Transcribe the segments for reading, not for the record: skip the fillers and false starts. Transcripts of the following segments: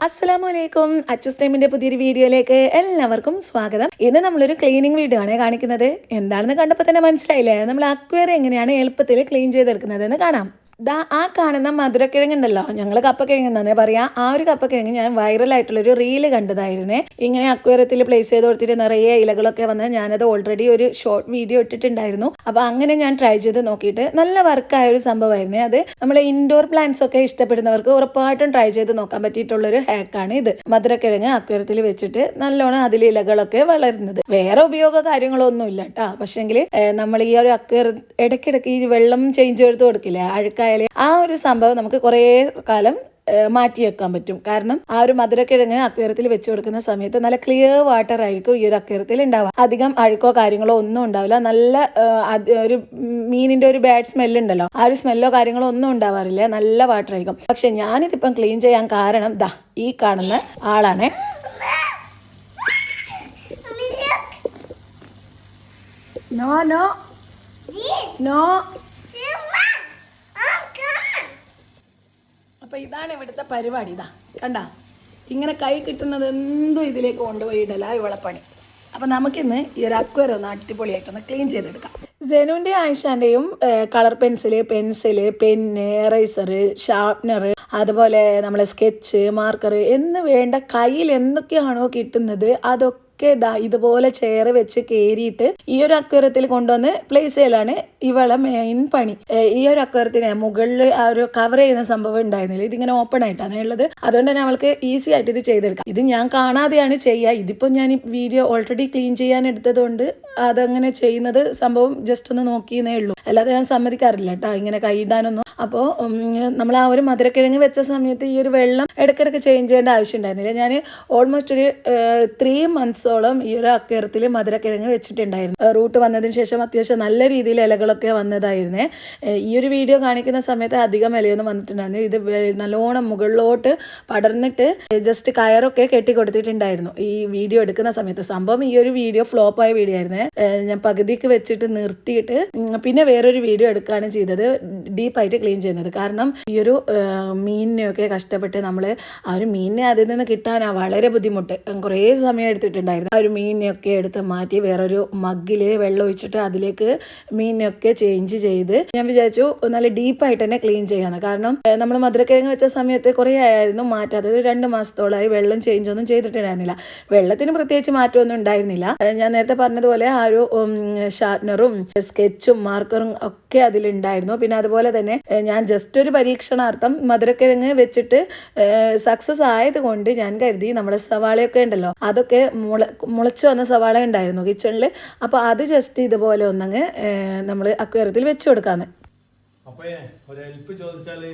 അസ്സലാമലൈക്കും. അച്ചൂസ് ടൈമിന്റെ പുതിയൊരു വീഡിയോയിലേക്ക് എല്ലാവർക്കും സ്വാഗതം. ഇന്ന് നമ്മളൊരു ക്ലീനിങ് വീഡിയോ ആണ് കാണിക്കുന്നത്. എന്താണെന്ന് കണ്ടപ്പോൾ തന്നെ മനസ്സിലായില്ലേ, നമ്മൾ അക്വേറിയം എങ്ങനെയാണ് എളുപ്പത്തിൽ ക്ലീൻ ചെയ്തെടുക്കുന്നതെന്ന് കാണാം. ആ കാണുന്ന മധുരക്കിഴങ്ങുണ്ടല്ലോ, ഞങ്ങൾ കപ്പക്കിഴങ്ങ് എന്നാണ് പറയാ. ആ ഒരു കപ്പക്കിഴങ്ങ് ഞാൻ വൈറലായിട്ടുള്ളൊരു റീല് കണ്ടതായിരുന്നേ. ഇങ്ങനെ അക്വേറിയത്തിൽ പ്ലേസ് ചെയ്ത് കൊടുത്തിട്ട് നിറയെ ഇലകളൊക്കെ വന്ന് ഞാനത് ഓൾറെഡി ഒരു ഷോർട്ട് വീഡിയോ ഇട്ടിട്ടുണ്ടായിരുന്നു. അപ്പോൾ അങ്ങനെ ഞാൻ ട്രൈ ചെയ്ത് നോക്കിയിട്ട് നല്ല വർക്കായ ഒരു സംഭവമായിരുന്നേ. അത് നമ്മളെ ഇൻഡോർ പ്ലാന്റ്സ് ഒക്കെ ഇഷ്ടപ്പെടുന്നവർക്ക് ഉറപ്പായിട്ടും ട്രൈ ചെയ്ത് നോക്കാൻ പറ്റിയിട്ടുള്ളൊരു ഹാക്കാണ് ഇത്. മധുരക്കിഴങ്ങ് അക്വേറിയത്തിൽ വെച്ചിട്ട് നല്ലോണം അതിൽ ഇലകളൊക്കെ വളരുന്നത്. വേറെ ഉപയോഗ കാര്യങ്ങളൊന്നും ഇല്ല കേട്ടോ. പക്ഷെങ്കിൽ നമ്മൾ ഈ ഒരു അക്വേറിയം ഇടയ്ക്കിടയ്ക്ക് ഈ വെള്ളം ചേഞ്ച് ചെയ്ത് കൊടുക്കില്ലേ, അഴുക്കായാലും ആ ഒരു സംഭവം നമുക്ക് കുറേ കാലം മാറ്റി വെക്കാൻ പറ്റും. കാരണം ആ ഒരു മധുരക്കിഴങ്ങ് അക്വേറിയത്തിൽ വെച്ച് കൊടുക്കുന്ന സമയത്ത് നല്ല ക്ലിയർ വാട്ടർ ആയിരിക്കും ഈ ഒരു അക്വേറിയത്തിൽ ഉണ്ടാവുക. അധികം അഴുക്കോ കാര്യങ്ങളോ ഒന്നും ഉണ്ടാവില്ല. നല്ല ഒരു മീനിന്റെ ഒരു ബാഡ് സ്മെല്ലുണ്ടല്ലോ, ആ ഒരു സ്മെല്ലോ കാര്യങ്ങളോ ഒന്നും ഉണ്ടാവാറില്ല. നല്ല വാട്ടർ ആയിരിക്കും. പക്ഷെ ഞാനിതിപ്പം ക്ലീൻ ചെയ്യാൻ കാരണം ദാ ഈ കാണുന്ന ആളാണ്. No no no. അപ്പൊ ഇതാണ് ഇവിടുത്തെ പരിപാടി. ഇതാ കണ്ട, ഇങ്ങനെ കൈ കിട്ടുന്നത് എന്തും ഇതിലേക്ക് കൊണ്ടുപോയിടല ഇവളപ്പണി. അപ്പൊ നമുക്കിന്ന് ഈ ഒരു അക്വേറിയം ഒന്ന് അടിപൊളിയായിട്ടൊന്ന് ക്ലീൻ ചെയ്തെടുക്കാം. ജനുവിന്റെ ആയിഷാന്റെയും colour pencil, pen, eraser, sharpener, അതുപോലെ നമ്മളെ സ്കെച്ച്, മാർക്കർ എന്ന് വേണ്ട കയ്യിൽ എന്തൊക്കെയാണോ കിട്ടുന്നത് അതൊക്കെ ഇതുപോലെ ചെയർ വെച്ച് കയറിയിട്ട് ഈ ഒരു അക്വേറിയത്തിൽ കൊണ്ടുവന്ന് പ്ലേസ് ചെയ്യലാണ് ഇവളെ മെയിൻ പണി. ഈ ഒരു അക്വേറിയത്തിന് മുകളിൽ ആ ഒരു കവർ ചെയ്യുന്ന സംഭവം ഉണ്ടായിരുന്നില്ല, ഇതിങ്ങനെ ഓപ്പൺ ആയിട്ടാണ് ഉള്ളത്. അതുകൊണ്ട് തന്നെ അവൾക്ക് ഈസി ആയിട്ട് ഇത് ചെയ്തെടുക്കാം. ഇത് ഞാൻ കാണാതെയാണ് ചെയ്യുക. ഇതിപ്പോൾ ഞാൻ ഈ വീഡിയോ ഓൾറെഡി ക്ലീൻ ചെയ്യാൻ എടുത്തത് കൊണ്ട് അതങ്ങനെ ചെയ്യുന്നത് സംഭവം ജസ്റ്റ് ഒന്ന് നോക്കിയെന്നേ ഉള്ളൂ. അല്ലാതെ ഞാൻ സമ്മതിക്കാറില്ല കേട്ടോ ഇങ്ങനെ കൈയിടാനൊന്നും. അപ്പോൾ നമ്മൾ ആ ഒരു മധുരക്കിഴങ്ങ് വെച്ച സമയത്ത് ഈ ഒരു വെള്ളം ഇടയ്ക്കിടയ്ക്ക് ചേഞ്ച് ചെയ്യേണ്ട ആവശ്യം ഉണ്ടായിരുന്നില്ല. ഞാൻ ഓൾമോസ്റ്റ് ഒരു 3 months ഈ ഒരു അക്വേറിയത്തിൽ മധുരക്കിഴങ്ങ് വെച്ചിട്ടുണ്ടായിരുന്നു. റൂട്ട് വന്നതിന് ശേഷം അത്യാവശ്യം നല്ല രീതിയിൽ ഇലകളൊക്കെ വന്നതായിരുന്നേ. ഈ ഒരു വീഡിയോ കാണിക്കുന്ന സമയത്ത് അധികം ഇലയൊന്നും വന്നിട്ടുണ്ടായിരുന്നു. ഇത് നല്ലോണം മുകളിലോട്ട് പടർന്നിട്ട് ജസ്റ്റ് കയറൊക്കെ കെട്ടി കൊടുത്തിട്ടുണ്ടായിരുന്നു ഈ വീഡിയോ എടുക്കുന്ന സമയത്ത്. സംഭവം ഈ ഒരു വീഡിയോ ഫ്ലോപ്പായ വീഡിയോ ആയിരുന്നേ. ഞാൻ പകുതിക്ക് വെച്ചിട്ട് നിർത്തിയിട്ട് പിന്നെ വേറൊരു വീഡിയോ എടുക്കുകയാണ് ചെയ്തത്, ഡീപ്പായിട്ട് ക്ലീൻ ചെയ്യുന്നത്. കാരണം ഈ ഒരു മീനിനെയൊക്കെ കഷ്ടപ്പെട്ട് നമ്മൾ ആ ഒരു മീനിനെ അതിൽ നിന്ന് കിട്ടാനാണ് വളരെ ബുദ്ധിമുട്ട്. കുറേ സമയം എടുത്തിട്ടുണ്ടായിരുന്നു. ആ ഒരു മീനിനെയൊക്കെ എടുത്ത് മാറ്റി വേറൊരു മഗ്ഗിൽ വെള്ളം ഒഴിച്ചിട്ട് അതിലേക്ക് മീനിനെയൊക്കെ ചേഞ്ച് ചെയ്ത് ഞാൻ വിചാരിച്ചു നല്ല ഡീപ്പായിട്ട് തന്നെ ക്ലീൻ ചെയ്യാന്ന്. കാരണം നമ്മൾ മധുരക്കിഴങ്ങ് വെച്ച സമയത്ത് കുറേ ആയിരുന്നു മാറ്റാത്തത്. 2 മാസത്തോളമായി വെള്ളം ചേഞ്ച് ഒന്നും ചെയ്തിട്ടുണ്ടായിരുന്നില്ല. വെള്ളത്തിന് പ്രത്യേകിച്ച് മാറ്റമൊന്നും ഉണ്ടായിരുന്നില്ല. ഞാൻ നേരത്തെ പറഞ്ഞതുപോലെ ആ ഒരു ഷാർപ്നറും സ്കെച്ചും മാർക്കറും ഒക്കെ അതിലുണ്ടായിരുന്നു. പിന്നെ അതുപോലെ തന്നെ ഞാൻ ജസ്റ്റ് ഒരു പരീക്ഷണാർത്ഥം മധുരക്കിഴങ്ങ് വെച്ചിട്ട് സക്സസ് ആയതുകൊണ്ട് ഞാൻ കരുതി നമ്മുടെ സവാളയൊക്കെ ഉണ്ടല്ലോ, അതൊക്കെ മുളച്ച് വന്ന സവാള ഉണ്ടായിരുന്നു കിച്ചണിൽ. അപ്പോൾ അത് ജസ്റ്റ് ഇതുപോലെ ഒന്നങ്ങ് നമ്മൾ അക്വേറിയത്തിൽ വെച്ച് കൊടുക്കാന്ന്. അപ്പൊ ഒരു ഹെൽപ്പ് ചോദിച്ചാല്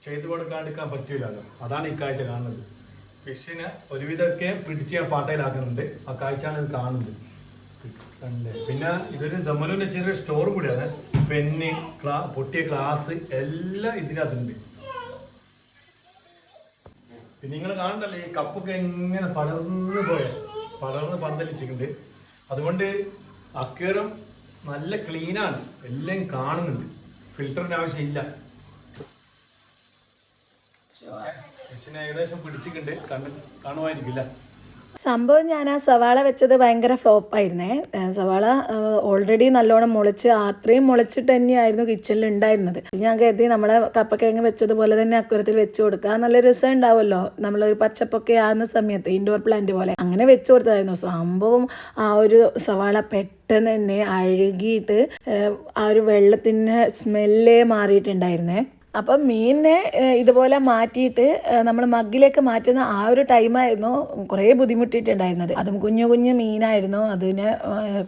ചെയ്തു കൊടുക്കാണ്ടിരിക്കാൻ പറ്റൂലല്ലോ. അതാണ് ഈ കാഴ്ച കാണുന്നത്. ഫിഷിനെ ഒരുവിധമൊക്കെ പിടിച്ച് ഞാൻ പാട്ടയിലാക്കുന്നുണ്ട്. ആ കാഴ്ചയാണ് ഇത് കാണുന്നത്. പിന്നെ ഇതൊരു ജമലുവിന്റെ ചെറിയൊരു സ്റ്റോർ കൂടിയാണ്. പെന്ന്, പൊട്ടിയ ഗ്ലാസ് എല്ലാം ഇതിനകത്തുണ്ട്. പിന്നെ നിങ്ങൾ കാണണ്ടല്ലേ ഈ കപ്പൊക്കെ എങ്ങനെ പടർന്ന് പന്തലിച്ചിട്ടുണ്ട്. അതുകൊണ്ട് അക്വേറിയം നല്ല ക്ലീനാണ്, എല്ലാം കാണുന്നുണ്ട്. ഫിൽറ്ററിന്റെ ആവശ്യമില്ല. ഫിഷിനെ ഏകദേശം പിടിച്ചിട്ടുണ്ട്, കാണുമായിരിക്കില്ല. സംഭവം ഞാൻ ആ സവാള വെച്ചത് ഭയങ്കര ഫ്ലോപ്പായിരുന്നേ. സവാള ഓൾറെഡി നല്ലോണം മുളച്ച് അത്രയും മുളച്ചിട്ട് തന്നെയായിരുന്നു കിച്ചണിൽ ഉണ്ടായിരുന്നത്. ഞാൻ കരുതി നമ്മളെ കപ്പക്കിഴങ്ങ് വെച്ചതുപോലെ തന്നെ അക്വേറിയത്തിൽ വെച്ച് കൊടുക്കുക, നല്ല രസം ഉണ്ടാവുമല്ലോ. നമ്മളൊരു പച്ചപ്പൊക്കെ ആകുന്ന സമയത്ത് ഇൻഡോർ പ്ലാന്റ് പോലെ അങ്ങനെ വെച്ച് കൊടുത്തതായിരുന്നു. സംഭവം ആ ഒരു സവാള പെട്ടെന്ന് തന്നെ അഴുകിയിട്ട് ആ ഒരു വെള്ളത്തിന് സ്മെല്ലേ മാറിയിട്ടുണ്ടായിരുന്നേ. അപ്പം മീനിനെ ഇതുപോലെ മാറ്റിയിട്ട് നമ്മൾ മഗ്ഗിലേക്ക് മാറ്റുന്ന ആ ഒരു ടൈമായിരുന്നു കുറേ ബുദ്ധിമുട്ടിയിട്ടുണ്ടായിരുന്നത്. അതും കുഞ്ഞു മീനായിരുന്നു. അതിന്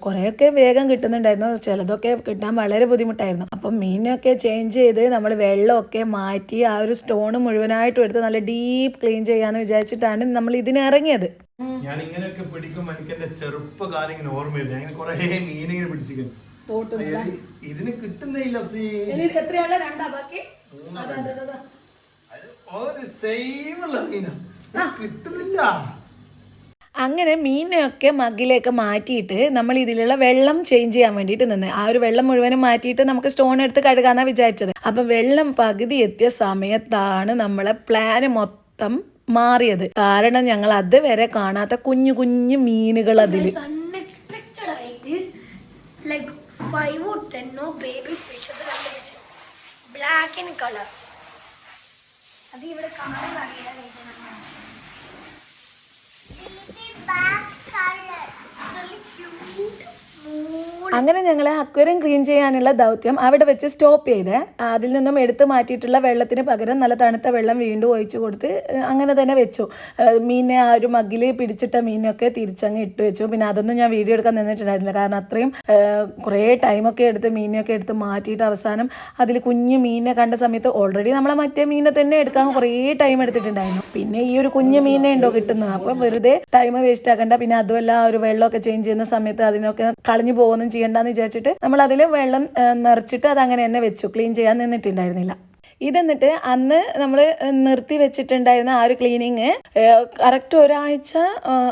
കുറേയൊക്കെ വേഗം കിട്ടുന്നുണ്ടായിരുന്നു, ചിലതൊക്കെ കിട്ടാൻ വളരെ ബുദ്ധിമുട്ടായിരുന്നു. അപ്പം മീനൊക്കെ ചേഞ്ച് ചെയ്ത് നമ്മൾ വെള്ളമൊക്കെ മാറ്റി ആ ഒരു സ്റ്റോൺ മുഴുവനായിട്ടും എടുത്ത് നല്ല ഡീപ്പ് ക്ലീൻ ചെയ്യാന്ന് വിചാരിച്ചിട്ടാണ് നമ്മൾ ഇതിനിറങ്ങിയത്. ഞാൻ ഇങ്ങനെയൊക്കെ പിടിക്കുമ്പോൾ എനിക്ക് എന്റെ ചെറുപ്പകാലം ഇങ്ങനെ ഓർമ്മയില്ല. അങ്ങനെ കുറെ മീനിങ്ങനെ പിടിച്ചിരിക്കുന്നു. ഇതിന് കിട്ടുന്നില്ല. കിട്ടുന്നില്ല. അങ്ങനെ മീനൊക്കെ മഗ്ഗിലേക്ക് മാറ്റിയിട്ട് നമ്മൾ ഇതിലുള്ള വെള്ളം ചേഞ്ച് ചെയ്യാൻ വേണ്ടിയിട്ട് നിന്ന് ആ ഒരു വെള്ളം മുഴുവനും മാറ്റിയിട്ട് നമുക്ക് സ്റ്റോൺ എടുത്ത് കഴുകാന്നാണ് വിചാരിച്ചത്. അപ്പം വെള്ളം പകുതി എത്തിയ സമയത്താണ് നമ്മളെ പ്ലാന് മൊത്തം മാറിയത്. കാരണം ഞങ്ങൾ അതുവരെ കാണാത്ത കുഞ്ഞു കുഞ്ഞു മീനുകൾ അതിൽ. അൺഎക്സ്പെക്റ്റഡ് ആയിട്ട് ലൈക്ക് 5 or 10 ബേബി ഫിഷസ് കണ്ടുവച്ചു. Black in colour. അത് ഇവിടെ കാണാൻ കഴിയില്ല. അങ്ങനെ ഞങ്ങൾ അക്വേറിയം ക്ലീൻ ചെയ്യാനുള്ള ദൗത്യം അവിടെ വെച്ച് സ്റ്റോപ്പ് ചെയ്ത് അതിൽ നിന്നും എടുത്തു മാറ്റിയിട്ടുള്ള വെള്ളത്തിന് പകരം നല്ല തണുത്ത വെള്ളം വീണ്ടും ഒഴിച്ചു കൊടുത്ത് അങ്ങനെ തന്നെ വെച്ചു. മീനെ ആ ഒരു മഗ്ഗിൽ പിടിച്ചിട്ട മീനൊക്കെ തിരിച്ചങ്ങ് ഇട്ട് വെച്ചു. പിന്നെ അതൊന്നും ഞാൻ വീഡിയോ എടുക്കാൻ നിന്നിട്ടുണ്ടായിരുന്നില്ല. കാരണം അത്രയും കുറേ ടൈമൊക്കെ എടുത്ത് മീനൊക്കെ എടുത്ത് മാറ്റിയിട്ട് അവസാനം അതിൽ കുഞ്ഞു മീനെ കണ്ട സമയത്ത് ഓൾറെഡി നമ്മളെ മറ്റേ മീനെ തന്നെ എടുക്കാൻ കുറേ ടൈം എടുത്തിട്ടുണ്ടായിരുന്നു. പിന്നെ ഈ ഒരു കുഞ്ഞു മീനെ ഉണ്ടോ കിട്ടുന്നത്. അപ്പോൾ വെറുതെ ടൈം വേസ്റ്റ് ആക്കണ്ട. പിന്നെ അതുമല്ല ആ ഒരു വെള്ളമൊക്കെ ചേഞ്ച് ചെയ്യുന്ന സമയത്ത് അതിനൊക്കെ കളഞ്ഞു പോകുന്നു ചെയ്യണ്ടെന്ന് വിചാരിച്ചിട്ട് നമ്മൾ അതിൽ വെള്ളം നിറച്ചിട്ട് അത് അങ്ങനെ തന്നെ വെച്ചു. ക്ലീൻ ചെയ്യാൻ നിന്നിട്ടുണ്ടായിരുന്നില്ല. ഇതെന്നിട്ട് അന്ന് നമ്മൾ നിർത്തി വെച്ചിട്ടുണ്ടായിരുന്ന ആ ഒരു ക്ലീനിങ് കറക്റ്റ്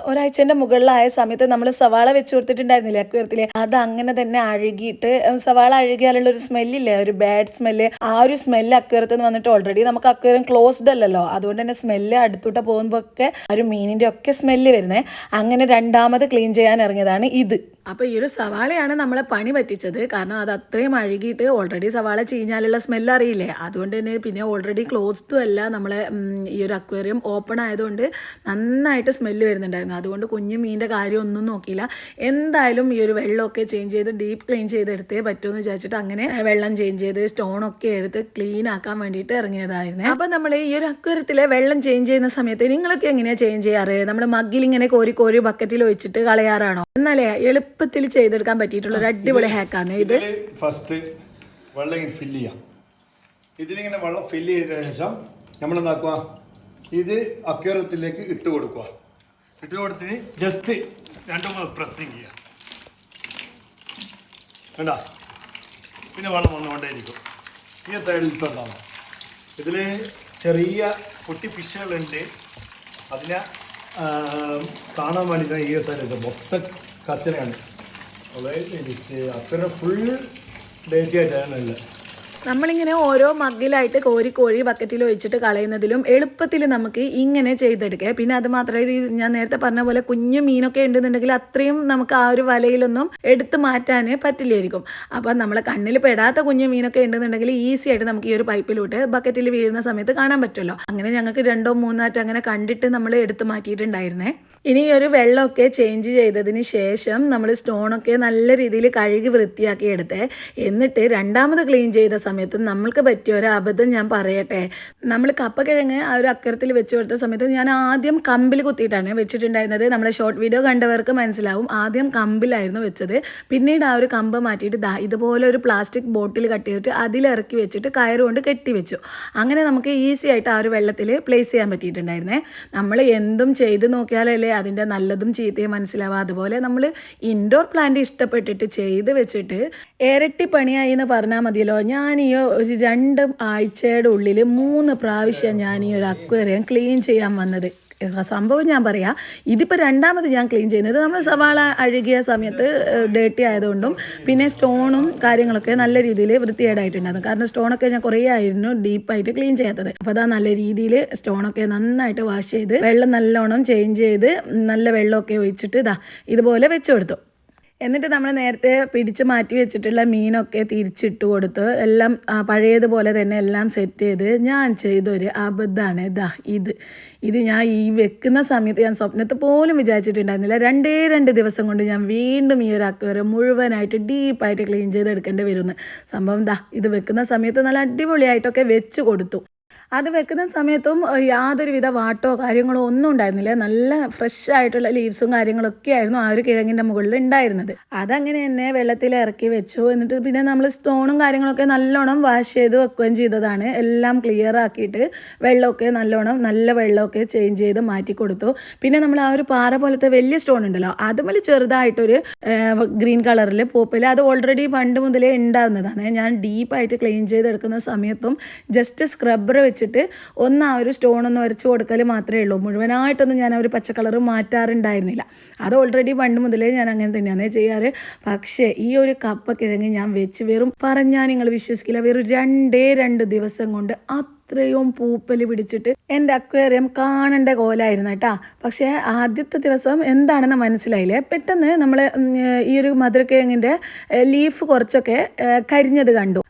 ഒരാഴ്ചൻ്റെ മുകളിലായ സമയത്ത് നമ്മൾ സവാള വെച്ച് കൊടുത്തിട്ടുണ്ടായിരുന്നില്ലേ അക്വേറിയത്തിൽ. അത് അങ്ങനെ തന്നെ അഴുകിയിട്ട് സവാള അഴുകിയാലുള്ള ഒരു സ്മെല്ലില്ലേ, ഒരു ബാഡ് സ്മെല്ല്. ആ ഒരു സ്മെല്ല് അക്വേറിയത്തിൽ നിന്ന് വന്നിട്ട് ഓൾറെഡി നമുക്ക് അക്വേറിയം ക്ലോസ്ഡ് അല്ലല്ലോ, അതുകൊണ്ട് തന്നെ സ്മെല്ല് അടുത്തോട്ട് പോകുമ്പോൾ ഒക്കെ ഒരു മീനിൻ്റെ ഒക്കെ സ്മെല്ല് വരുന്നത്. അങ്ങനെ രണ്ടാമത് ക്ലീൻ ചെയ്യാൻ ഇറങ്ങിയതാണ് ഇത്. അപ്പോൾ ഈ ഒരു സവാളയാണ് നമ്മളെ പണി പറ്റിച്ചത്. കാരണം അത് അത്രയും അഴുകിയിട്ട് ഓൾറെഡി സവാള ചീഞ്ഞാലുള്ള സ്മെല്ല് അറിയില്ലേ, അതുകൊണ്ട് തന്നെ പിന്നെ ഓൾറെഡി ക്ലോസ്ഡും അല്ല നമ്മളെ ഈ ഒരു അക്വേറിയം ഓപ്പൺ ആയതുകൊണ്ട് നന്നായിട്ട് സ്മെല്ല് വരുന്നുണ്ടായിരുന്നു. അതുകൊണ്ട് കുഞ്ഞു മീനിൻ്റെ കാര്യം ഒന്നും നോക്കിയില്ല. എന്തായാലും ഈ ഒരു വെള്ളമൊക്കെ ചേഞ്ച് ചെയ്ത് ഡീപ്പ് ക്ലീൻ ചെയ്തെടുത്തേ പറ്റുമെന്ന് വിചാരിച്ചിട്ട് അങ്ങനെ വെള്ളം ചേഞ്ച് ചെയ്ത് സ്റ്റോണൊക്കെ എടുത്ത് ക്ലീൻ ആക്കാൻ വേണ്ടിയിട്ട് ഇറങ്ങിയതായിരുന്നു. അപ്പോൾ നമ്മൾ ഈ ഒരു അക്വേറിയത്തിലെ വെള്ളം ചേഞ്ച് ചെയ്യുന്ന സമയത്ത് നിങ്ങളൊക്കെ എങ്ങനെയാണ് ചേഞ്ച് ചെയ്യാറ്? നമ്മൾ മഗ്ഗിൽ ഇങ്ങനെ കോരി കോരി ബക്കറ്റിൽ വെച്ചിട്ട് കളയാറാണോ? എന്നാലേ എളുപ്പത്തിൽ ചെയ്തെടുക്കാൻ പറ്റിയിട്ടുള്ള ഒരു അടിപൊളി ഹാക്കാണ് ഇത്. ഫസ്റ്റ് വെള്ളം ഫില്ല് ചെയ്യാം. ഇതിലിങ്ങനെ വെള്ളം ഫില്ല് ചെയ്തതിനു ശേഷം നമ്മൾ എന്താക്കുക, ഇത് അക്വേറിയത്തിലേക്ക് ഇട്ട് കൊടുക്കുക. ഇട്ട് കൊടുത്തിന് ജസ്റ്റ് 2-3 പ്രസ്സിങ് ചെയ്യുക. വേണ്ട, പിന്നെ വെള്ളം വന്നുകൊണ്ടേയിരിക്കും. ഈ സൈഡിൽ ഇട്ടുണ്ടാവും. ഇതിൽ ചെറിയ കുട്ടി ഫിഷുകളുണ്ട്, അതിനെ കാണാൻ വേണ്ടിയിട്ടാണ് ഈ സൈഡിൽ മൊത്തം കച്ചറയാണ്. അക്വേറിയം ഫുൾ ഡേറ്റി ആയിട്ടാണല്ലേ. നമ്മളിങ്ങനെ ഓരോ മഗ്ഗിലായിട്ട് കോരി കോരി ബക്കറ്റിൽ ഒഴിച്ചിട്ട് കളയുന്നതിലും എളുപ്പത്തിൽ നമുക്ക് ഇങ്ങനെ ചെയ്തെടുക്കുക. പിന്നെ അത് മാത്രമല്ല, ഞാൻ നേരത്തെ പറഞ്ഞ പോലെ കുഞ്ഞു മീനൊക്കെ ഉണ്ടെന്നുണ്ടെങ്കിൽ അത്രയും നമുക്ക് ആ ഒരു വലയിലൊന്നും എടുത്ത് മാറ്റാൻ പറ്റില്ലായിരിക്കും. അപ്പം നമ്മളെ കണ്ണിൽ പെടാത്ത കുഞ്ഞു മീനൊക്കെ ഉണ്ടെന്നുണ്ടെങ്കിൽ ഈസി ആയിട്ട് നമുക്ക് ഈ ഒരു പൈപ്പിലൂട്ട് ബക്കറ്റിൽ വീഴുന്ന സമയത്ത് കാണാൻ പറ്റുമല്ലോ. അങ്ങനെ ഞങ്ങൾക്ക് 2-3 അങ്ങനെ കണ്ടിട്ട് നമ്മൾ എടുത്ത് മാറ്റിയിട്ടുണ്ടായിരുന്നേ. ഇനി ഈ ഒരു വെള്ളമൊക്കെ ചേഞ്ച് ചെയ്തതിന് ശേഷം നമ്മൾ സ്റ്റോണൊക്കെ നല്ല രീതിയിൽ കഴുകി വൃത്തിയാക്കി എടുത്തേ. എന്നിട്ട് രണ്ടാമത് ക്ലീൻ ചെയ്ത സമയത്ത് നമ്മൾക്ക് പറ്റിയ ഒരു അബദ്ധം ഞാൻ പറയട്ടെ. നമ്മൾ കപ്പക്കിഴങ്ങ് ആ ഒരു അക്വേറിയത്തിൽ വെച്ച് കൊടുത്ത സമയത്ത് ഞാൻ ആദ്യം കമ്പിൽ കുത്തിയിട്ടാണ് വെച്ചിട്ടുണ്ടായിരുന്നത്. നമ്മളെ ഷോർട്ട് വീഡിയോ കണ്ടവർക്ക് മനസ്സിലാവും. ആദ്യം കമ്പിലായിരുന്നു വെച്ചത്. പിന്നീട് ആ ഒരു കമ്പ് മാറ്റിയിട്ട് ഇതുപോലെ ഒരു പ്ലാസ്റ്റിക് ബോട്ടിൽ കട്ട് ചെയ്തിട്ട് അതിലിറക്കി വെച്ചിട്ട് കയറുകൊണ്ട് കെട്ടി വെച്ചു. അങ്ങനെ നമുക്ക് ഈസി ആയിട്ട് ആ ഒരു വെള്ളത്തിൽ പ്ലേസ് ചെയ്യാൻ പറ്റിയിട്ടുണ്ടായിരുന്നേ. നമ്മൾ എന്തും ചെയ്ത് നോക്കിയാലല്ലേ അതിൻ്റെ നല്ലതും ചീത്തയും മനസ്സിലാവുക. അതുപോലെ നമ്മൾ ഇൻഡോർ പ്ലാന്റ് ഇഷ്ടപ്പെട്ടിട്ട് ചെയ്ത് വെച്ചിട്ട് ഇരട്ടി പണിയായി എന്ന് പറഞ്ഞാൽ മതിയല്ലോ. ഞാൻ ഈ ഒരു 2 ആഴ്ചയുടെ ഉള്ളിൽ 3 പ്രാവശ്യം ഞാൻ ഈ ഒരു അക്വേറിയം ക്ലീൻ ചെയ്യാൻ വന്നത്. സംഭവം ഞാൻ പറയാം, ഇതിപ്പോൾ രണ്ടാമത് ഞാൻ ക്ലീൻ ചെയ്യുന്നത്. നമ്മൾ സവാള അഴുകിയ സമയത്ത് ഡേർട്ടി ആയതുകൊണ്ടും പിന്നെ സ്റ്റോണും കാര്യങ്ങളൊക്കെ നല്ല രീതിയിൽ വൃത്തികേടായിട്ടുണ്ടായിരുന്നു. കാരണം സ്റ്റോണൊക്കെ ഞാൻ കുറേ ആയിരുന്നു ഡീപ്പായിട്ട് ക്ലീൻ ചെയ്യാത്തത്. അപ്പോൾ അതാ നല്ല രീതിയിൽ സ്റ്റോണൊക്കെ നന്നായിട്ട് വാഷ് ചെയ്ത് വെള്ളം നല്ലോണം ചേഞ്ച് ചെയ്ത് നല്ല വെള്ളമൊക്കെ ഒഴിച്ചിട്ട് ഇതുപോലെ വെച്ച് കൊടുത്തു. എന്നിട്ട് നമ്മൾ നേരത്തെ പിടിച്ച് മാറ്റി വെച്ചിട്ടുള്ള മീനൊക്കെ തിരിച്ചിട്ട് കൊടുത്ത് എല്ലാം പഴയതുപോലെ തന്നെ എല്ലാം സെറ്റ് ചെയ്ത് ഞാൻ ചെയ്തൊരു അബദ്ധമാണ് ഇത് ഞാൻ ഈ വെക്കുന്ന സമയത്ത് ഞാൻ സ്വപ്നത്തിൽ പോലും വിചാരിച്ചിട്ടുണ്ടായിരുന്നില്ല. 2 ദിവസം കൊണ്ട് ഞാൻ വീണ്ടും ഈ ഒരു അക്വേറിയം മുഴുവനായിട്ട് ഡീപ്പായിട്ട് ക്ലീൻ ചെയ്തെടുക്കേണ്ടി വരുമെന്ന്. സംഭവം ഇത് വെക്കുന്ന സമയത്ത് നല്ല അടിപൊളിയായിട്ടൊക്കെ വെച്ച് കൊടുത്തു. അത് വെക്കുന്ന സമയത്തും യാതൊരുവിധ വാട്ടോ കാര്യങ്ങളോ ഒന്നും ഉണ്ടായിരുന്നില്ല. നല്ല ഫ്രഷ് ആയിട്ടുള്ള ലീവ്സും കാര്യങ്ങളൊക്കെ ആയിരുന്നു ആ ഒരു കിഴങ്ങിൻ്റെ മുകളിൽ ഉണ്ടായിരുന്നത്. അതങ്ങനെ തന്നെ വെള്ളത്തിൽ ഇറക്കി വെച്ചു. എന്നിട്ട് പിന്നെ നമ്മൾ സ്റ്റോണും കാര്യങ്ങളൊക്കെ നല്ലോണം വാഷ് ചെയ്ത് വെക്കുകയും ചെയ്തതാണ്. എല്ലാം ക്ലിയർ ആക്കിയിട്ട് വെള്ളമൊക്കെ നല്ല വെള്ളമൊക്കെ ചേഞ്ച് ചെയ്ത് മാറ്റി കൊടുത്തു. പിന്നെ നമ്മൾ ആ ഒരു പാറ പോലത്തെ വലിയ സ്റ്റോൺ ഉണ്ടല്ലോ, അതുപോലെ ചെറുതായിട്ടൊരു ഗ്രീൻ കളറിൽ പൂപ്പിൽ അത് ഓൾറെഡി പണ്ട് മുതലേ ഉണ്ടാകുന്നതാണ്. ഞാൻ ഡീപ്പായിട്ട് ക്ലീൻ ചെയ്തെടുക്കുന്ന സമയത്തും ജസ്റ്റ് സ്ക്രബ്ബർ വെച്ചിട്ട് ആ ഒരു സ്റ്റോണൊന്ന് വരച്ച് കൊടുക്കൽ മാത്രമേ ഉള്ളൂ. മുഴുവനായിട്ടൊന്നും ഞാൻ ആ ഒരു പച്ച കളർ മാറ്റാറുണ്ടായിരുന്നില്ല. അത് ഓൾറെഡി പണ്ട് മുതലേ ഞാൻ അങ്ങനെ തന്നെയാണ് ചെയ്യാറ്. പക്ഷേ ഈ ഒരു കപ്പ കിഴങ്ങ് ഞാൻ വെച്ച് പറഞ്ഞാൽ നിങ്ങൾ വിശ്വസിക്കില്ല, വെറും 2 ദിവസം കൊണ്ട് അത്രയും പൂപ്പൽ പിടിച്ചിട്ട് എൻ്റെ അക്വേറിയം കാണേണ്ട കോലായിരുന്നു കേട്ടോ. പക്ഷേ ആദ്യത്തെ ദിവസം എന്താണെന്ന് മനസ്സിലായില്ലേ. പെട്ടെന്ന് നമ്മൾ ഈ ഒരു മധുരക്കിഴങ്ങിൻ്റെ ലീഫ് കുറച്ചൊക്കെ കരിഞ്ഞത് കണ്ടു.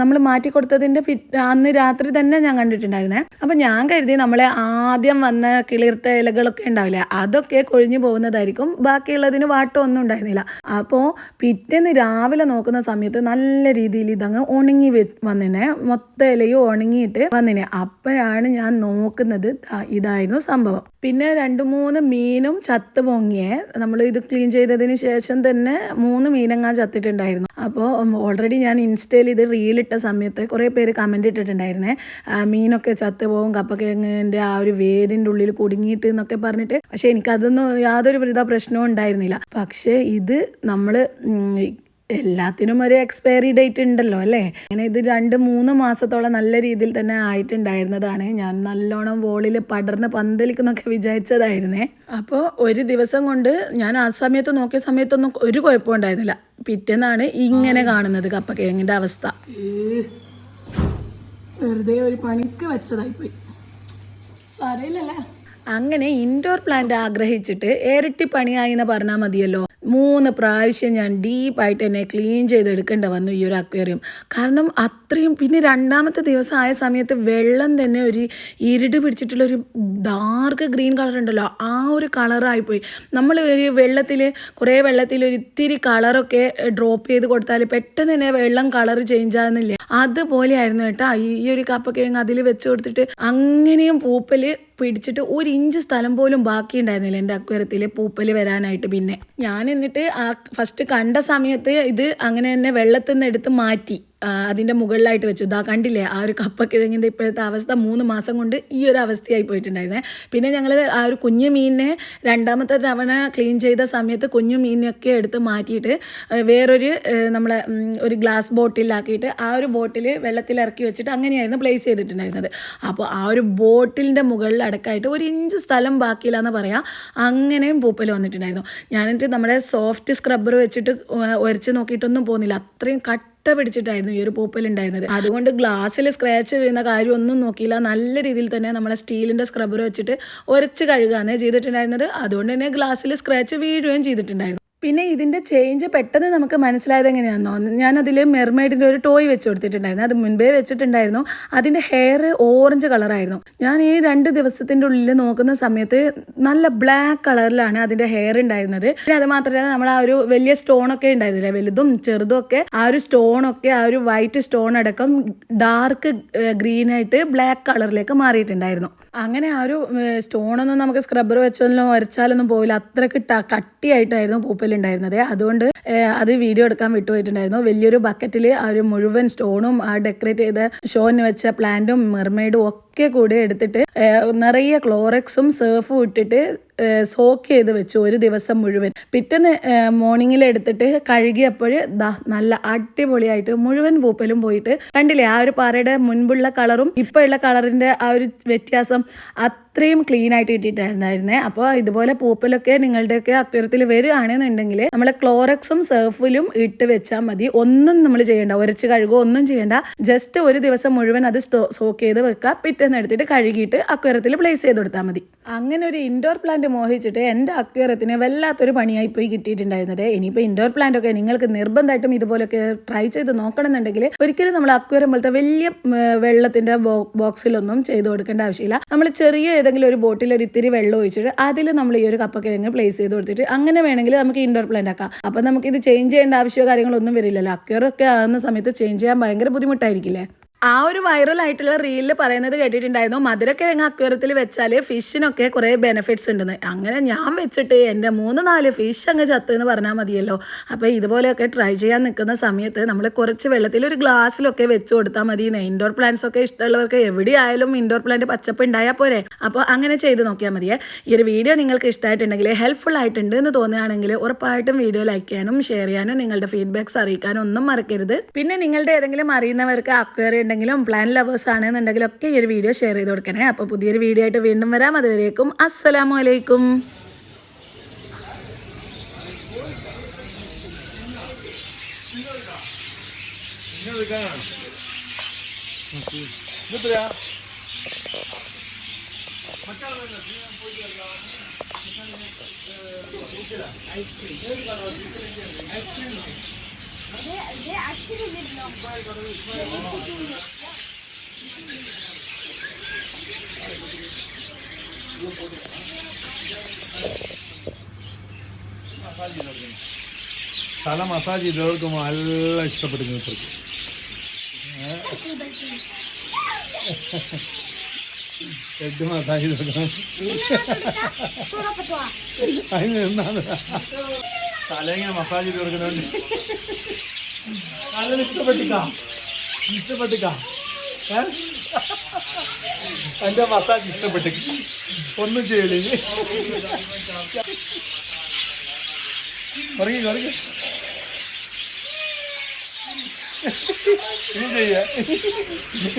നമ്മൾ മാറ്റി കൊടുത്തതിൻ്റെ അന്ന് രാത്രി തന്നെ ഞാൻ കണ്ടിട്ടുണ്ടായിരുന്നേ. അപ്പം ഞാൻ കരുതി നമ്മളെ ആദ്യം വന്ന കിളിർത്ത ഇലകളൊക്കെ ഉണ്ടാവില്ലേ, അതൊക്കെ കൊഴിഞ്ഞു പോകുന്നതായിരിക്കും, ബാക്കിയുള്ളതിന് വാട്ടം ഒന്നും ഉണ്ടായിരുന്നില്ല. അപ്പോൾ പിറ്റേന്ന് രാവിലെ നോക്കുന്ന സമയത്ത് നല്ല രീതിയിൽ ഇതങ്ങ് ഉണങ്ങി വന്നിനെ, മൊത്തം ഇലയും ഉണങ്ങിയിട്ട് വന്നിനെ. അപ്പോഴാണ് ഞാൻ നോക്കുന്നത് ഇതായിരുന്നു സംഭവം. പിന്നെ 2-3 മീനും ചത്ത് പൊങ്ങിയേ. നമ്മൾ ഇത് ക്ലീൻ ചെയ്തതിന് ശേഷം തന്നെ 3 മീനങ്ങാൻ ചത്തിട്ടുണ്ടായിരുന്നു. അപ്പോൾ ഓൾറെഡി ഞാൻ ഇൻസ്റ്റയിൽ ഇത് റീലിട്ട സമയത്ത് കുറേ പേര് കമൻറ്റ് ഇട്ടിട്ടുണ്ടായിരുന്നേ, മീനൊക്കെ ചത്ത് പോകും കപ്പക്കിഴങ്ങിൻ്റെ ആ ഒരു വേരിൻ്റെ ഉള്ളിൽ കുടുങ്ങിയിട്ട് എന്നൊക്കെ പറഞ്ഞിട്ട്. പക്ഷേ എനിക്കതൊന്നും യാതൊരു വിധ പ്രശ്നവും ഉണ്ടായിരുന്നില്ല. പക്ഷേ ഇത് നമ്മൾ എല്ലാത്തിനും ഒരു എക്സ്പയറി ഡേറ്റ് ഉണ്ടല്ലോ അല്ലേ. അങ്ങനെ ഇത് 2-3 മാസത്തോളം നല്ല രീതിയിൽ തന്നെ ആയിട്ടുണ്ടായിരുന്നതാണ്. ഞാൻ നല്ലോണം വോളിൽ പടർന്ന് പന്തലിക്കുന്നൊക്കെ വിചാരിച്ചതായിരുന്നേ. അപ്പോൾ ഒരു ദിവസം കൊണ്ട് ഞാൻ ആ സമയത്ത് നോക്കിയ സമയത്തൊന്നും ഒരു കുഴപ്പം ഉണ്ടായിരുന്നില്ല. പിറ്റേന്നാണ് ഇങ്ങനെ കാണുന്നത് കപ്പക്കിഴങ്ങിൻ്റെ അവസ്ഥ. വെറുതെ ഒരു പണിക്ക് വെച്ചതായിപ്പോയി, സാരമില്ലല്ലേ. അങ്ങനെ ഇൻഡോർ പ്ലാന്റ് ആഗ്രഹിച്ചിട്ട് ഇരട്ടി പണിയായി എന്ന് പറഞ്ഞാൽ മതിയല്ലോ. 3 പ്രാവശ്യം ഞാൻ ഡീപ്പായിട്ട് തന്നെ ക്ലീൻ ചെയ്തെടുക്കേണ്ടി വന്നു ഈ ഒരു അക്വേറിയം. കാരണം അത്രയും, പിന്നെ 2ാമത്തെ ദിവസം ആയ സമയത്ത് വെള്ളം തന്നെ ഒരു ഇരുട് പിടിച്ചിട്ടുള്ളൊരു ഡാർക്ക് ഗ്രീൻ കളർ ഉണ്ടല്ലോ, ആ ഒരു കളറായിപ്പോയി. നമ്മൾ ഒരു കുറേ വെള്ളത്തിൽ ഒരു ഇത്തിരി കളറൊക്കെ ഡ്രോപ്പ് ചെയ്ത് കൊടുത്താൽ പെട്ടെന്ന് തന്നെ വെള്ളം കളർ ചേഞ്ച് ആകുന്നില്ലേ, അതുപോലെയായിരുന്നു കേട്ടോ ഈ ഒരു കപ്പക്കിഴങ്ങ് അതിൽ വെച്ച് കൊടുത്തിട്ട്. അങ്ങനെയും പൂപ്പൽ പിടിച്ചിട്ട് 1 ഇഞ്ച് സ്ഥലം പോലും ബാക്കി ഉണ്ടായിരുന്നില്ല എൻ്റെ അക്വേറിയത്തിൽ പൂപ്പൽ വരാനായിട്ട്. പിന്നെ ഞാൻ എന്നിട്ട് ഫസ്റ്റ് കണ്ട സമയത്ത് ഇത് അങ്ങനെ തന്നെ വെള്ളത്തിൽ നിന്ന് എടുത്ത് മാറ്റി അതിൻ്റെ മുകളിലായിട്ട് വെച്ചു. ഇതാ കണ്ടില്ലേ ആ ഒരു കപ്പക്കിഴങ്ങിൻ്റെ ഇപ്പോഴത്തെ അവസ്ഥ. 3 മാസം കൊണ്ട് ഈ ഒരു അവസ്ഥയായി പോയിട്ടുണ്ടായിരുന്നേ. പിന്നെ ഞങ്ങൾ ആ ഒരു കുഞ്ഞു മീനിനെ 2ാമത്തെ തവണ ക്ലീൻ ചെയ്ത സമയത്ത് കുഞ്ഞു മീനിനൊക്കെ എടുത്ത് മാറ്റിയിട്ട് വേറൊരു നമ്മളെ ഒരു ഗ്ലാസ് ബോട്ടിലാക്കിയിട്ട് ആ ഒരു ബോട്ടിൽ വെള്ളത്തിൽ ഇറക്കി വെച്ചിട്ട് അങ്ങനെയായിരുന്നു പ്ലേസ് ചെയ്തിട്ടുണ്ടായിരുന്നത്. അപ്പോൾ ആ ഒരു ബോട്ടിലിൻ്റെ മുകളിൽ അടക്കമായിട്ട് 1 ഇഞ്ച് സ്ഥലം ബാക്കിയില്ല എന്ന് പറയാം. അങ്ങനെയും പൂപ്പൽ വന്നിട്ടുണ്ടായിരുന്നു. ഞാനിട്ട് നമ്മുടെ സോഫ്റ്റ് സ്ക്രബ്ബർ വെച്ചിട്ട് ഉരച്ച് നോക്കിയിട്ടൊന്നും പോകുന്നില്ല, അത്രയും പിടിച്ചിട്ടായിരുന്നു ഈ ഒരു പൂപ്പൽ ഉണ്ടായിരുന്നത്. അതുകൊണ്ട് ഗ്ലാസ്സിൽ സ്ക്രാച്ച് വീഴുന്ന കാര്യമൊന്നും നോക്കിയില്ല, നല്ല രീതിയിൽ തന്നെ നമ്മളെ സ്റ്റീലിൻ്റെ സ്ക്രബ്ബർ വെച്ചിട്ട് ഉരച്ച് കഴുകാന്നേ ചെയ്തിട്ടുണ്ടായിരുന്നത്. അതുകൊണ്ട് തന്നെ ഗ്ലാസ്സിൽ സ്ക്രാച്ച് വീഴുകയും ചെയ്തിട്ടുണ്ടായിരുന്നു. പിന്നെ ഇതിൻ്റെ ചേഞ്ച് പെട്ടെന്ന് നമുക്ക് മനസ്സിലായത് എങ്ങനെയാണെന്നോ, ഞാനതിൽ മെർമെയ്ഡിൻ്റെ ഒരു ടോയ് വെച്ച് കൊടുത്തിട്ടുണ്ടായിരുന്നു. അത് മുൻപേ വെച്ചിട്ടുണ്ടായിരുന്നു. അതിൻ്റെ ഹെയർ ഓറഞ്ച് കളറായിരുന്നു. ഞാൻ ഈ 2 ദിവസത്തിൻ്റെ ഉള്ളിൽ നോക്കുന്ന സമയത്ത് നല്ല ബ്ലാക്ക് കളറിലാണ് അതിൻ്റെ ഹെയർ ഉണ്ടായിരുന്നത്. പിന്നെ അത് മാത്രമല്ല നമ്മൾ ആ ഒരു വലിയ സ്റ്റോണൊക്കെ ഉണ്ടായിരുന്നില്ല, വലുതും ചെറുതും ഒക്കെ, ആ ഒരു സ്റ്റോണൊക്കെ ആ ഒരു വൈറ്റ് സ്റ്റോൺ അടക്കം ഡാർക്ക് ഗ്രീനായിട്ട് ബ്ലാക്ക് കളറിലേക്ക് മാറിയിട്ടുണ്ടായിരുന്നു. അങ്ങനെ ആ ഒരു സ്റ്റോണൊന്നും നമുക്ക് സ്ക്രബ്ബർ വെച്ചാലും ഉരച്ചാലൊന്നും പോവില്ല, അത്രയ്ക്ക് കട്ടിയായിട്ടായിരുന്നു പൂപ്പലുണ്ടായിരുന്നത്. അതുകൊണ്ട് അത് വീഡിയോ എടുക്കാൻ വിട്ടുപോയിട്ടുണ്ടായിരുന്നു. വലിയൊരു ബക്കറ്റിൽ ആ ഒരു മുഴുവൻ സ്റ്റോണും ആ ഡെക്കറേറ്റ് ചെയ്ത ഷോന് വെച്ച പ്ലാന്റും മെർമെയ്ഡും ഒക്കെ കൂടി എടുത്തിട്ട് നിറയെ ക്ലോറക്സും സർഫും ഇട്ടിട്ട് സോക്ക് ചെയ്ത് വെച്ചു 1 ദിവസം മുഴുവൻ. പിറ്റേന്ന് മോർണിംഗിൽ എടുത്തിട്ട് കഴുകിയപ്പോൾ നല്ല അടിപൊളിയായിട്ട് മുഴുവൻ പൂപ്പലും പോയിട്ട് കണ്ടില്ലേ. ആ ഒരു പാറയുടെ മുൻപുള്ള കളറും ഇപ്പോഴുള്ള കളറിൻ്റെ ആ ഒരു വ്യത്യാസം അത്രയും ക്ലീൻ ആയിട്ട് കിട്ടിയിട്ടുണ്ടായിരുന്നേ. അപ്പോൾ ഇതുപോലെ പൂപ്പലൊക്കെ നിങ്ങളുടെയൊക്കെ അക്വേറിയത്തിൽ വരികയാണെന്നുണ്ടെങ്കിൽ നമ്മൾ ക്ലോറക്സും സർഫിലും ഇട്ട് വെച്ചാൽ മതി. ഒന്നും നമ്മൾ ചെയ്യേണ്ട, ഉരച്ച് കഴുകുക ഒന്നും ചെയ്യേണ്ട. ജസ്റ്റ് 1 ദിവസം മുഴുവൻ അത് സോക്ക് ചെയ്ത് വെക്കുക, പിറ്റേന്ന് എടുത്തിട്ട് കഴുകിയിട്ട് അക്വേറിയത്തിൽ പ്ലേസ് ചെയ്ത് കൊടുത്താൽ മതി. അങ്ങനെ ഒരു ഇൻഡോർ പ്ലാന്റ് മോഹിച്ചിട്ട് എൻ്റെ അക്വേറിയത്തിന് വല്ലാത്തൊരു പണിയായി പോയി കിട്ടിയിട്ടുണ്ടായിരുന്നത്. ഇനിയിപ്പോൾ ഇൻഡോർ പ്ലാന്റ് ഒക്കെ നിങ്ങൾക്ക് നിർബന്ധമായിട്ടും ഇതുപോലൊക്കെ ട്രൈ ചെയ്ത് നോക്കണമെന്നുണ്ടെങ്കിൽ ഒരിക്കലും നമ്മൾ അക്വേറിയം പോലത്തെ വലിയ വെള്ളത്തിൻ്റെ ബോക്സിലൊന്നും ചെയ്ത് കൊടുക്കേണ്ട ആവശ്യമില്ല. നമ്മൾ ചെറിയ ഏതെങ്കിലും ഒരു ബോട്ടിൽ ഒരു ഇത്തിരി വെള്ളം ഒഴിച്ചിട്ട് അതിൽ നമ്മൾ ഈ ഒരു കപ്പക്കിഴങ്ങ് പ്ലേസ് ചെയ്ത് കൊടുത്തിട്ട് അങ്ങനെ വേണമെങ്കിൽ നമുക്ക് ഇൻഡോർ പ്ലാന്റ് ആക്കാം. അപ്പം നമുക്കിത് ചേഞ്ച് ചെയ്യേണ്ട ആവശ്യമോ കാര്യങ്ങളൊന്നും വരില്ലല്ലോ. അക്വേറിയം ഒക്കെ ആകുന്ന സമയത്ത് ചേഞ്ച് ചെയ്യാൻ ഭയങ്കര ബുദ്ധിമുട്ടായിരിക്കില്ലേ. ആ ഒരു വൈറൽ ആയിട്ടുള്ള റീലിൽ പറയുന്നത് കേട്ടിട്ടുണ്ടായിരുന്നു, മധുരക്കിഴങ്ങ് അക്വേറിയത്തിൽ വെച്ചാൽ ഫിഷിനൊക്കെ കുറേ ബെനിഫിറ്റ്സ് ഉണ്ടെന്ന്. അങ്ങനെ ഞാൻ വെച്ചിട്ട് എൻ്റെ 3-4 ഫിഷ് അങ്ങ് ചത്ത് എന്ന് പറഞ്ഞാൽ മതിയല്ലോ. അപ്പോൾ ഇതുപോലെയൊക്കെ ട്രൈ ചെയ്യാൻ നിൽക്കുന്ന സമയത്ത് നമ്മൾ കുറച്ച് വെള്ളത്തിൽ ഒരു ഗ്ലാസ്സിലൊക്കെ വെച്ച് കൊടുത്താൽ മതി. ഇൻഡോർ പ്ലാന്റ്സ് ഒക്കെ ഇഷ്ടമുള്ളവർക്ക് എവിടെയായാലും ഇൻഡോർ പ്ലാന്റ് പച്ചപ്പ് ഉണ്ടായാൽ പോരെ. അപ്പോൾ അങ്ങനെ ചെയ്ത് നോക്കിയാൽ മതിയേ. ഈ ഒരു വീഡിയോ നിങ്ങൾക്ക് ഇഷ്ടമായിട്ടുണ്ടെങ്കിൽ ഹെൽപ്ഫുൾ ആയിട്ടുണ്ട് എന്ന് തോന്നുകയാണെങ്കിൽ ഉറപ്പായിട്ടും വീഡിയോ ലൈക്ക് ചെയ്യാനും ഷെയർ ചെയ്യാനും നിങ്ങളുടെ ഫീഡ്ബാക്ക്സ് അറിയിക്കാനും ഒന്നും മറക്കരുത്. പിന്നെ നിങ്ങളുടെ ഏതെങ്കിലും അറിയുന്നവർക്ക് അക്വേറിയം ഉണ്ടെങ്കിലും പ്ലാന്റ് ലവേഴ്സ് ആണെന്നുണ്ടെങ്കിലും ഒക്കെ ഈ ഒരു വീഡിയോ ഷെയർ ചെയ്ത് കൊടുക്കണേ. അപ്പോൾ പുതിയൊരു വീഡിയോ ആയിട്ട് വീണ്ടും വരാം. അതുവരേക്കും അസ്സലാമു അലൈക്കും. ഇതെത്രയാ? തല മസാജ് ചെയ്ത് കൊടുക്കുമ്പോൾ നല്ല ഇഷ്ടപ്പെട്ടു മൂപ്പർക്ക്. ഹെഡ് മസാജ് ചെയ്ത് കൊടുക്കണം. അതിന് എന്താണ് തല ഇങ്ങനെ മസാജ് ചെയ്ത് കൊടുക്കുന്നുണ്ട്. നല്ല ഇഷ്ടപ്പെട്ടിക്കാ എൻ്റെ മസാജ് ഇഷ്ടപ്പെട്ടു. ഒന്നും ചെയ്യലേ കുറയ്ക്ക്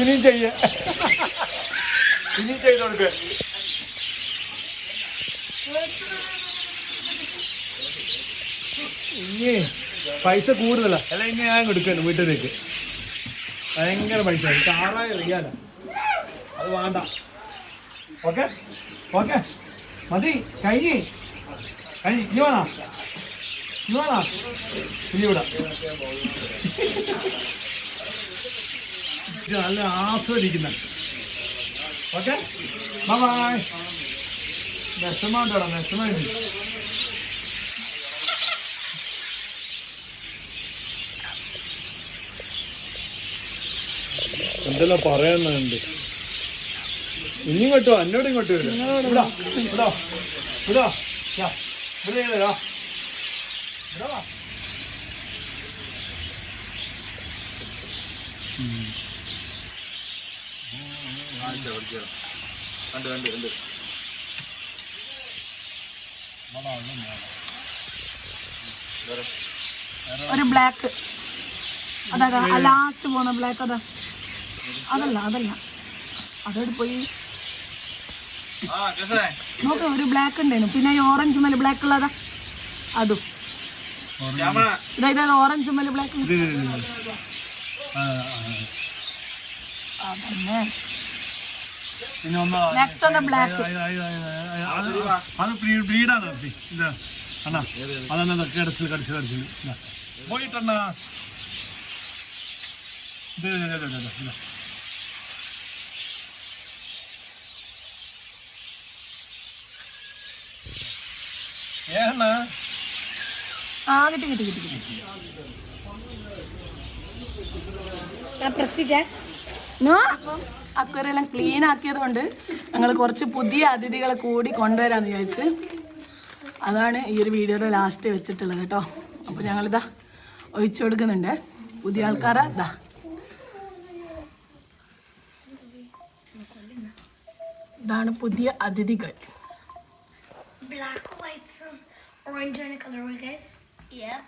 ഇനിയും ചെയ്ത് കൊടുക്ക. ഇനി പൈസ കൂടുതലാ അല്ല, ഇനി ഞാൻ കൊടുക്കണം വീട്ടിലേക്ക്. ഭയങ്കര പൈസ 6,000 റിയാല. അത് വേണ്ട. ഓക്കെ മതി. കഴിഞ്ഞ് ഇനി വേണോ ഇനി ഇവിടെ നല്ല ആസ്വദിക്കുന്ന. Okay bye. വിഷമമുണ്ടോടാ? വിഷമമുണ്ട്. എന്തെല്ലാം പറയാനുണ്ട്. ഇനിങ്ങോട്ടോ എന്നോട് ഇങ്ങോട്ട് വരും. ഒരു ബ്ലാക്ക് അതാ ലാസ്റ്റ് പോണ ബ്ലാക്ക്. അതല്ല അതോട് പോയി നോക്ക. ഒരു ബ്ലാക്ക് ഉണ്ടായിരുന്നു, പിന്നെ ഈ ഓറഞ്ച് മേലെ ബ്ലാക്ക് ഉള്ളതാ അതും. ഇതാ ഓറഞ്ച് മേലെ ബ്ലാക്ക്. അതന്നെ നെക്സ്റ്റ് ആണ് ബ്ലാക്ക്. അത് ബ്രീഡാണ് അണ്ണാ. അതെന്നാ കടിച്ചിൽ പോയിട്ടണ്ണാ. ഏണ്ണ കിട്ടി. അക്വറിയെല്ലാം ക്ലീൻ ആക്കിയത് കൊണ്ട് ഞങ്ങൾ കുറച്ച് പുതിയ അതിഥികളെ കൂടി കൊണ്ടുവരാമെന്ന് വിചാരിച്ച്. അതാണ് ഈ ഒരു വീഡിയോയുടെ ലാസ്റ്റ് വെച്ചിട്ടുള്ളത് കേട്ടോ. അപ്പോൾ ഞങ്ങളിതാ ഒഴിച്ചു കൊടുക്കുന്നുണ്ട് പുതിയ ആൾക്കാരെ. ഇതാണ് പുതിയ അതിഥികൾ. Black, white, orange and color, guys. Yeah.